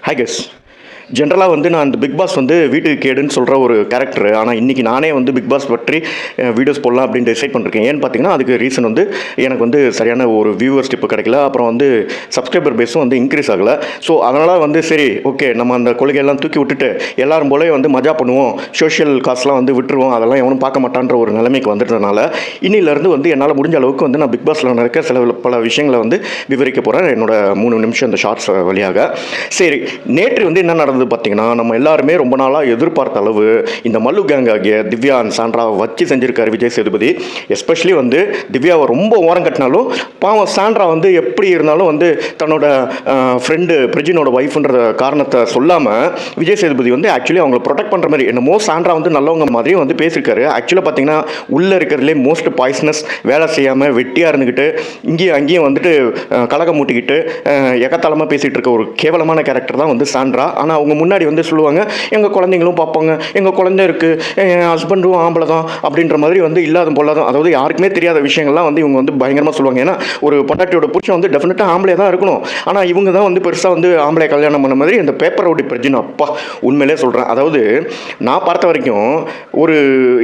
Hi guess ஜென்ரலாக வந்து நான் அந்த பிக் பாஸ் வந்து வீட்டுக்கு கேடுன்னு சொல்கிற ஒரு கேரக்டர். ஆனால் இன்றைக்கி நானே வந்து பிக் பாஸ் பற்றி வீடியோஸ் போடலாம் அப்படின்னு டிசைட் பண்ணிருக்கேன். ஏன்னு பார்த்தீங்கன்னா அதுக்கு ரீசன் வந்து எனக்கு வந்து சரியான ஒரு வியூவர்ஷிப் கிடைக்கல, அப்புறம் வந்து சப்ஸ்கிரைபர் பேஸும் வந்து இன்க்ரீஸ் ஆகலை. ஸோ அதனால் வந்து சரி ஓகே நம்ம அந்த கொள்கையெல்லாம் தூக்கி விட்டுட்டு எல்லாரும் போலே வந்து மஜா பண்ணுவோம், சோஷியல் காஸ்ட்லாம் வந்து விட்டுருவோம், அதெல்லாம் எவனும் பார்க்க மாட்டான்ற ஒரு நிலைமைக்கு வந்துட்டதுனால இன்னிலேருந்து வந்து என்னால் முடிஞ்ச அளவுக்கு வந்து நான் பிக் பாஸில் நடக்க பல விஷயங்களை வந்து விவரிக்க போகிறேன் என்னோட 3 நிமிஷம் இந்த ஷார்ட்ஸ் வழியாக. சரி, நேற்று வந்து என்ன நடந்தது பார்த்தீங்கன்னா, நம்ம எல்லாருமே ரொம்ப நாளாக எதிர்பார்த்த அளவு இந்த மல்லு கேங் ஆகிய திவ்யா அண்ட் சாண்ட்ராவை வச்சு செஞ்சிருக்காரு விஜய் சேதுபதி. எஸ்பெஷலி வந்து திவ்யாவை ரொம்ப ஓரம் கட்டினாலும் பாவம் சாண்ட்ரா வந்து எப்படி இருந்தாலும் வந்து தன்னோட ஃப்ரெண்டு பிரிஜினோட ஒய்ஃப்ன்ற காரணத்தை சொல்லாமல் விஜய் சேதுபதி வந்து ஆக்சுவலி அவங்களை ப்ரொடெக்ட் பண்ணுற மாதிரி என்னமோ சாண்ட்ரா வந்து நல்லவங்க மாதிரியும் வந்து பேசியிருக்காரு. ஆக்சுவலாக பார்த்தீங்கன்னா உள்ளே இருக்கிறதுலே மோஸ்ட் பாய்சனஸ், வேலை செய்யாமல் வெட்டியாக இருந்துக்கிட்டு இங்கேயும் அங்கேயும் வந்துட்டு கலகம் மூட்டிக்கிட்டு எகத்தாளமாக பேசிகிட்டு இருக்க ஒரு கேவலமான கேரக்டர் தான் வந்து சாண்ட்ரா. ஆனால் அவங்க முன்னாடி வந்து சொல்லுவாங்க எங்கள் குழந்தைங்களும் பார்ப்பாங்க, எங்கள் குழந்தை இருக்குது, என் ஹஸ்பண்டும் ஆம்பளை தான் அப்படின்ற மாதிரி வந்து இல்லாத போலாதான், அதாவது யாருக்குமே தெரியாத விஷயங்கள்லாம் வந்து இவங்க வந்து பயங்கரமாக சொல்லுவாங்க. ஏன்னா ஒரு பொட்டாட்டியோட புருஷன் வந்து டெஃபினட்டாக ஆம்பளையாக தான் இருக்கணும். ஆனால் இவங்க தான் வந்து பெருசாக வந்து ஆம்பளை கல்யாணம் பண்ண மாதிரி இந்த பேப்பர் ஓடி பிரச்சனை. அப்பா உண்மையிலே சொல்கிறேன், அதாவது நான் பார்த்த வரைக்கும் ஒரு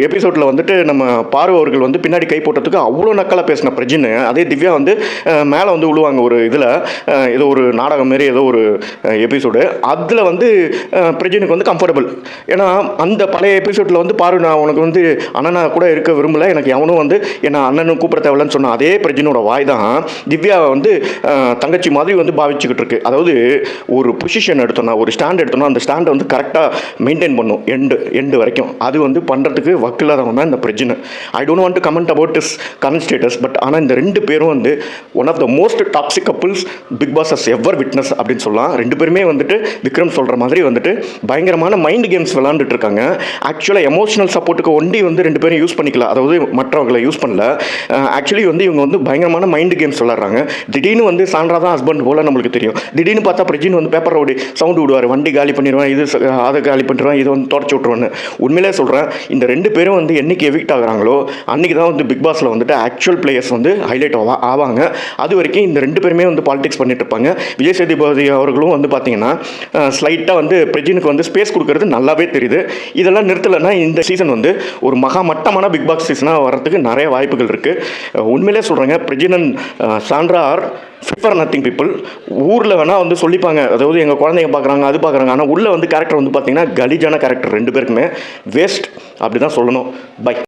எபிசோடில் வந்துட்டு நம்ம பார்வர்கள் வந்து பின்னாடி கை போட்டதுக்கு அவ்வளோ நக்கலாக பேசின பிரஜின்னு, அதே திவ்யா வந்து மேலே வந்து விழுவாங்க ஒரு இதில், ஏதோ ஒரு நாடகம் மாரி ஏதோ ஒரு எபிசோடு, அதில் வந்து பிரஜனுக்கு வந்து கம்ஃபர்டபுள். ஏன்னா அந்த பழைய எபிசோடில் வந்து பாரு நான் உனக்கு வந்து அண்ணனா கூட இருக்க விரும்பலை, எனக்கு எவனும் வந்து என்ன அண்ணனும் கூப்பிட தேவையில்லைன்னு சொன்ன அதே பிரஜனோட வாய் தான் திவ்யாவை வந்து தங்கச்சி மாதிரி வந்து பாவிச்சுக்கிட்டு இருக்கு. அதாவது ஒரு பொசிஷன் எடுத்தோம்னா, ஒரு ஸ்டாண்ட் எடுத்தோம்னா அந்த ஸ்டாண்டை வந்து கரெக்டாக மெயின்டைன் பண்ணும் எண்டு வரைக்கும். அது வந்து பண்ணுறதுக்கு வக்கில்லாதவன் தான் இந்த பிரஜனை. I don't want to comment about this current status, but ஆனால் இந்த 2 பேரும் வந்து one of the most toxic couples Bigg Boss has ever witness அப்படின்னு சொல்லலாம். 2 பேருமே வந்துட்டு விக்ரம் சொல்கிற மாதிரி வந்துட்டு பயங்கரமான மைண்ட் கேம்ஸ் விளாண்டுட்டு இருக்காங்க. ஆக்சுவலாக எமோஷனல் சப்போர்ட்டுக்கு ஒண்டி வந்து 2 பேரும் யூஸ் பண்ணிக்கலாம், அதாவது மற்றவர்களை யூஸ் பண்ணல. ஆக்சுவலி வந்து இவங்க வந்து பயங்கரமான மைண்ட் கேம்ஸ் விளாட்றாங்க. திடீர்னு வந்து சாண்ட்ரா தான் ஹஸ்பண்ட் போல நம்மளுக்கு தெரியும், திடீர்னு பார்த்தா பிரஜின் வந்து பேப்பர் ஓடி சவுண்டு விடுவார், வண்டி காலி பண்ணிடுவேன், இது அதை காலி பண்ணிடுவேன், இதை வந்து தொடச்சி விட்ருவேன்னு. உண்மையிலே சொல்கிறேன், இந்த 2 பேரும் வந்து என்னைக்கு எவிக்ட் ஆகுறாங்களோ அன்றைக்கி தான் வந்து பிக் பாஸில் வந்துட்டு ஆக்சுவல் பிளேயர்ஸ் வந்து ஹைலைட் ஆவாங்க. அது வரைக்கும் இந்த 2 பேருமே வந்து பாலிடிக்ஸ் பண்ணிட்டு இருப்பாங்க. விஜய் சேதுபதி அவர்களும் வந்து பார்த்தீங்கன்னா ஸ்லைட்டாக வந்து பிரஜினுக்கு வந்து ஸ்பேஸ் கொடுக்கறது நல்லாவே தெரியுது. இதெல்லாம் நிறுத்தலைன்னா இந்த சீசன் வந்து ஒரு மட்டமான பிக் பாஸ் சீசனாக வர்றதுக்கு நிறைய வாய்ப்புகள் இருக்குது. உண்மையிலே சொல்கிறேங்க, பிரஜினன் Sandra are fit for nothing people. ஊரில் வேணால் வந்து சொல்லிப்பாங்க, அதாவது எங்கள் குழந்தைங்க பார்க்குறாங்க அது பார்க்குறாங்க, ஆனால் உள்ளே வந்து கேரக்டர் வந்து பார்த்தீங்கன்னா கலீஜான கேரக்டர், 2 பேருக்குமே வேஸ்ட் அப்படி தான் சொல்லணும். பை.